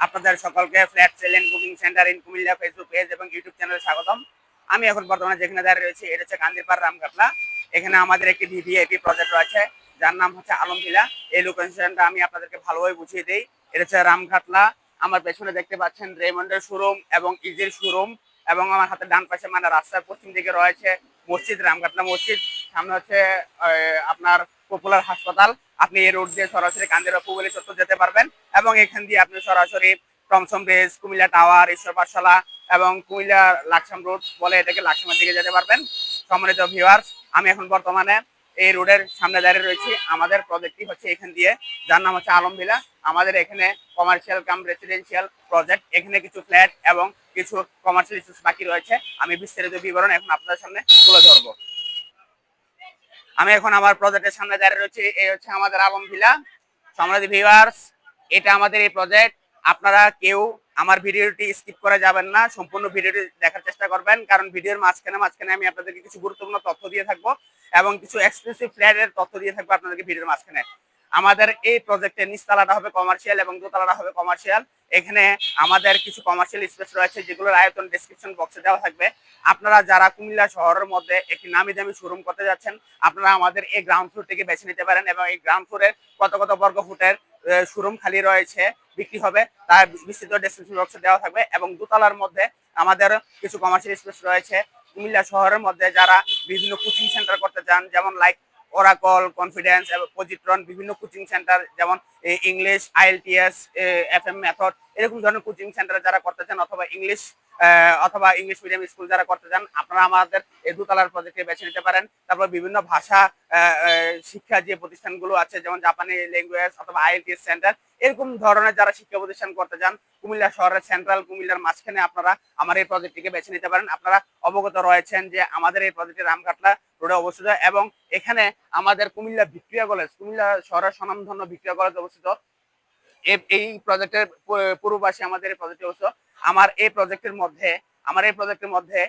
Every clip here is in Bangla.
আপনাদের সকলকে flat sale and booking centre in Cumilla Facebook page এবং ইউটিউব চ্যানেলে স্বাগতম। আমি এখন বর্তমানে যেখানে দাঁড়িয়ে রয়েছি এটা হচ্ছে কান্দিরপাড় রামঘাটলা। এখানে আমাদের একটি ভিভিআইপি প্রজেক্ট রয়েছে যার নাম হচ্ছে আলম ভিলা। এই লোকেশনটা আমি আপনাদেরকে ভালোভাবে বুঝিয়ে দিই। এটা হচ্ছে রামঘাটলা। আমার পেছনে দেখতে পাচ্ছেন রেমন্ডের শোরুম এবং ইজির শোরুম, এবং আমার হাতের ডান পাশে মানে রাস্তার পশ্চিম দিকে রয়েছে মসজিদ, রামঘাটলা মসজিদ। সামনে হচ্ছে আপনার পপুলার হাসপাতাল। আপনি এই রোড দিয়ে সরাসরি কান্দিরপাড় পুবলি চত্বর যেতে পারবেন, এবং এখান দিয়ে আপনি সরাসরি টমসম ব্রিজ, কুমিল্লা টাওয়ার, ঈশ্বর পাঠশালা এবং কুমিল্লা লাকসাম রোড বলে এটাকে লাকসামের দিকে যেতে পারবেন। সম্মানিত ভিউয়ার্স, আমি এখন বর্তমানে এই রোডের সামনে দাঁড়িয়ে রয়েছি। আমাদের প্রজেক্টটি হচ্ছে এখান দিয়ে, যার নাম হচ্ছে আলম ভিলা। আমাদের এখানে কমার্শিয়াল কাম রেসিডেন্সিয়াল প্রজেক্ট। এখানে কিছু ফ্ল্যাট এবং কিছু কমার্শিয়াল স্পেস বাকি রয়েছে। আমি বিস্তারিত বিবরণ এখন আপনাদের সামনে তুলে ধরবো। আমি এখন আমার প্রজেক্টের সামনে দাঁড়িয়ে রয়েছি। এই হচ্ছে আমাদের আলম ভিলা। সম্মানিত ভিউয়ার্স, এটা আমাদের এই প্রজেক্ট। আপনারা কেউ আমার ভিডিওটি স্কিপ করে যাবেন না, সম্পূর্ণ ভিডিওটি দেখার চেষ্টা করবেন, কারণ ভিডিওর মাঝখানে আমি আপনাদেরকে কিছু গুরুত্বপূর্ণ তথ্য দিয়ে থাকবো এবং কিছু এক্সক্লুসিভ ফ্ল্যাটের তথ্য দিয়ে থাকবো আপনাদেরকে ভিডিওর মাঝখানে। আমাদের এই প্রজেক্টের নিচতলাটা হবে কমার্শিয়াল এবং দোতলাটা হবে কমার্শিয়াল। এখানে আমাদের কিছু কমার্শিয়াল স্পেস রয়েছে যেগুলোর আয়তন ডেসক্রিপশন বক্সে দেওয়া থাকবে। আপনারা যারা কুমিল্লা শহরের মধ্যে একটি নামি দামি শোরুম করতে যাচ্ছেন, আপনারা আমাদের এই গ্রাউন্ড ফ্লোর থেকে বেছে নিতে পারেন, এবং এই গ্রাউন্ড ফ্লোরের কত কত বর্গ ফুটের শোরুম খালি রয়েছে, বিক্রি হবে, তার বিস্তৃত ডেসক্রিপশন বক্সে দেওয়া থাকবে। এবং দোতলার মধ্যে আমাদের কিছু কমার্শিয়াল স্পেস রয়েছে। কুমিল্লা শহরের মধ্যে যারা বিভিন্ন কোচিং সেন্টার করতে চান, যেমন লাইক ওরাকল, কনফিডেন্স এবং পজিট্রন, বিভিন্ন কোচিং সেন্টার, যেমন ইংলিশ, আইএলটিএস, এফএম মেথড, এরকম ধরনের কোচিং সেন্টার যারা করতে চান, অথবা ইংলিশ মিডিয়াম স্কুল যারা করতে চান, আপনারা আমাদের এই দোতলার প্রজেক্টে বেছে নিতে পারেন। তারপর বিভিন্ন ভাষা শিক্ষা যে প্রতিষ্ঠানগুলো আছে, যেমন জাপানি ল্যাঙ্গুয়েজ অথবা আইএলটিএস সেন্টার, এরকম ধরনের যারা শিক্ষা প্রতিষ্ঠান করতে চান কুমিল্লা শহরের সেন্ট্রাল কুমিল্লার মাঝখানে, আপনারা আমার এই প্রজেক্টটিকে বেছে নিতে পারেন। আপনারা অবগত রয়েছেন যে আমাদের এই প্রজেক্টটি রামঘাটলা রোডে অবস্থিত, এবং এখানে আমাদের কুমিল্লা ভিক্টোরিয়া কলেজ, কুমিল্লা শহরের স্বনামধন্য ভিক্টোরিয়া কলেজ অবস্থিত। এই প্রজেক্টের পূর্ব পাশে আমাদের এই প্রজেক্ট অবস্থিত। আমার এই প্রজেক্টের মধ্যে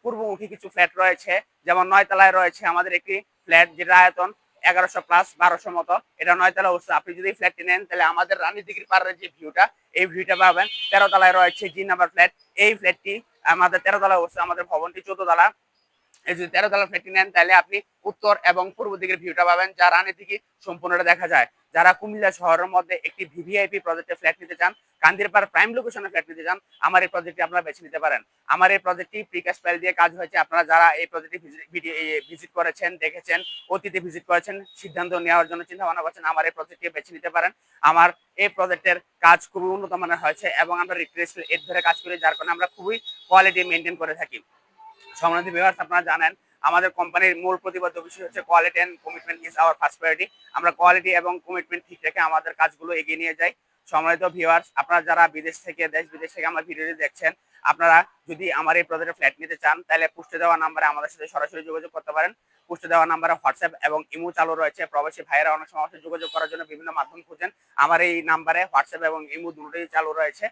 পূর্বমুখী কিছু ফ্ল্যাট রয়েছে, যেমন 9 তলায় রয়েছে আমাদের একটি ফ্ল্যাট যেটা আয়তন 1100 প্লাস 1200 মতো। এটা 9 তলা অবস্থিত। আপনি যদি ফ্ল্যাটটি নেন তাহলে আমাদের রানী দিঘির পাড়ের যে ভিউটা, এই ভিউটা পাবেন। 13 তলায় রয়েছে জি নাম্বার ফ্ল্যাট। এই ফ্ল্যাটটি আমাদের 13 তলায় অবস্থিত। আমাদের ভবনটি 14 তলা। এই যদি 13 তলা ফ্ল্যাটটি নেন তাহলে আপনি উত্তর এবং পূর্ব দিকের ভিউটা পাবেন, যা রানী দিঘি সম্পূর্ণটা দেখা যায়। যারা কুমিল্লা শহরের মধ্যে একটি ভিভিআইপি প্রজেক্টে ফ্ল্যাট নিতে চান, কান্দিরপাড় প্রাইম লোকেশনে ফ্ল্যাট নিতে চান, আমার এই প্রজেক্টটি আপনারা বেছে নিতে পারেন। আমার এই প্রজেক্টটি প্রিকাস্ট ফাইল দিয়ে কাজ হয়েছে। আপনারা যারা এই প্রজেক্টটি ভিজিট করেছেন, দেখেছেন, অতীতে ভিজিট করেছেন, সিদ্ধান্ত নেওয়ার জন্য চিন্তা ভাবনা করছেন, আমার এই প্রজেক্টটি বেছে নিতে পারেন। আমার এই প্রজেক্টের কাজ খুবই উন্নত মানের হয়েছে, এবং আমরা রিক্রেস এর ধরে কাজ করি, যার কারণে আমরা খুবই কোয়ালিটি মেনটেন করে থাকি। সম্মানিত ভিউয়ার্স, আপনারা জানেন আমাদের কোম্পানির মূল প্রতিপাদ্য বিষয় হচ্ছে quality and commitment is our first priority. আমরা কোয়ালিটি এবং কমিটমেন্ট ঠিক রেখে আমাদের কাজগুলো এগিয়ে নিয়ে যাই। সম্মানিত ভিউয়ার্স, আপনারা যারা বিদেশ থেকে দেশ বিদেশ থেকে আমার ভিডিওটি দেখছেন, আপনারা যদি আমার এই প্রজেক্টে ফ্ল্যাট নিতে চান তাহলে পোস্টে দেওয়া নাম্বারে আমাদের সাথে সরাসরি যোগাযোগ করতে পারেন। পোস্টে দেওয়া নাম্বারে হোয়াটসঅ্যাপ এবং ইমো চালু রয়েছে। প্রবাসী ভাইয়েরা অনেক সময় যোগাযোগ করার জন্য বিভিন্ন মাধ্যম খুঁজেন, আমার এই নাম্বারে হোয়াটসঅ্যাপ এবং ইমো দুটোই চালু রয়েছে।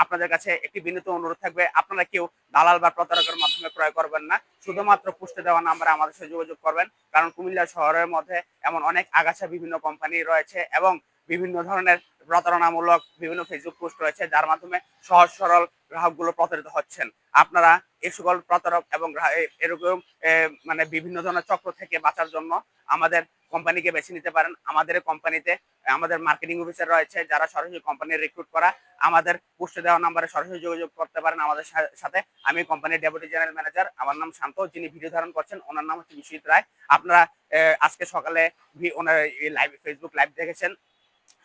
আপনাদের কাছে একটি বিনীত অনুরোধ থাকবে, আপনারা কেউ দালাল বা প্রতারকের মাধ্যমে ক্রয় করবেন না। শুধুমাত্র পোস্টে দেওয়া নাম্বারে আমাদের সাথে যোগাযোগ করবেন, কারণ কুমিল্লা শহরের মধ্যে এমন অনেক আগাছা বিভিন্ন কোম্পানি রয়েছে এবং বিভিন্ন ধরনের প্রতারণামূলক বিভিন্ন ফেসবুক পোস্ট রয়েছে, যার মাধ্যমে সহজ সরল গ্রাহকগুলো প্রতারিত হচ্ছেন। আপনারা এই সকল প্রতারক এবং এরকম মানে বিভিন্ন ধরনের চক্র থেকে বাঁচার জন্য আমাদের কোম্পানিকে বেছে নিতে পারেন। আমাদের কোম্পানিতে আমাদের মার্কেটিং অফিসার রয়েছে, যারা সরাসরি কোম্পানির রিক্রুট করা। আমাদের পোস্টে দেওয়া নাম্বারে সরাসরি যোগাযোগ করতে পারেন আমাদের সাথে। আমি কোম্পানির ডেপুটি জেনারেল ম্যানেজার, আমার নাম শান্ত। যিনি ভিডিও ধারণ করছেন ওনার নাম হচ্ছে বিশ্বজিৎ রায়। আপনারা আজকে সকালে ওনার লাইভ ফেসবুক লাইভ দেখেছেন।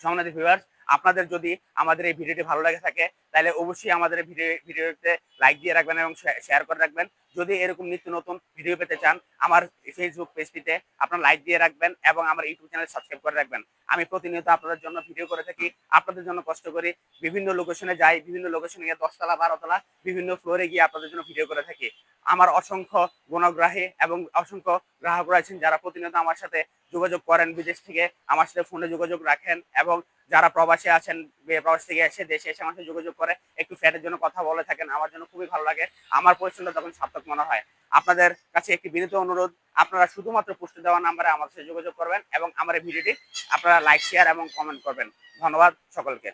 সম্মানিত ভিউয়ার্স, আপনাদের যদি আমাদের এই ভিডিওটি ভালো লাগে থাকে তাহলে অবশ্যই আমাদের ভিডিওতে লাইক দিয়ে রাখবেন এবং শেয়ার করে রাখবেন। যদি এরকম নিত্য নতুন ভিডিও পেতে চান, আমার ফেসবুক পেজটিতে আপনারা লাইক দিয়ে রাখবেন এবং আমার ইউটিউব চ্যানেল সাবস্ক্রাইব করে রাখবেন। আমি প্রতিনিয়ত আপনাদের জন্য ভিডিও করে থাকি, আপনাদের জন্য কষ্ট করি। বিভিন্ন লোকেশনে যাই, বিভিন্ন লোকেশনে গিয়ে 10 তলা 12 তলা বিভিন্ন ফ্লোরে গিয়ে আপনাদের জন্য ভিডিও করে থাকি। আমার অসংখ্য গুণগ্রাহী এবং অসংখ্য গ্রাহক রয়েছেন যারা প্রতিনিয়ত আমার সাথে যোগাযোগ করেন, বিদেশ থেকে আমার সাথে ফোনে যোগাযোগ রাখেন, এবং যারা প্রবাসী আছেন, প্রবাস থেকে এসে দেশে এসে আমার সাথে যোগাযোগ করে একটু ফ্ল্যাটের জন্য কথা বলে থাকেন। আমার জন্য খুবই ভালো লাগে, আমার পরিশ্রমটা তখন সার্থক মনে হয়। আপনাদের কাছে একটি বিনীত অনুরোধ, আপনারা শুধুমাত্র পোস্টে দেওয়া নাম্বারে আমার সাথে যোগাযোগ করবেন এবং আমার এই ভিডিওটি আপনারা লাইক, শেয়ার এবং কমেন্ট করবেন। ধন্যবাদ সকলকে।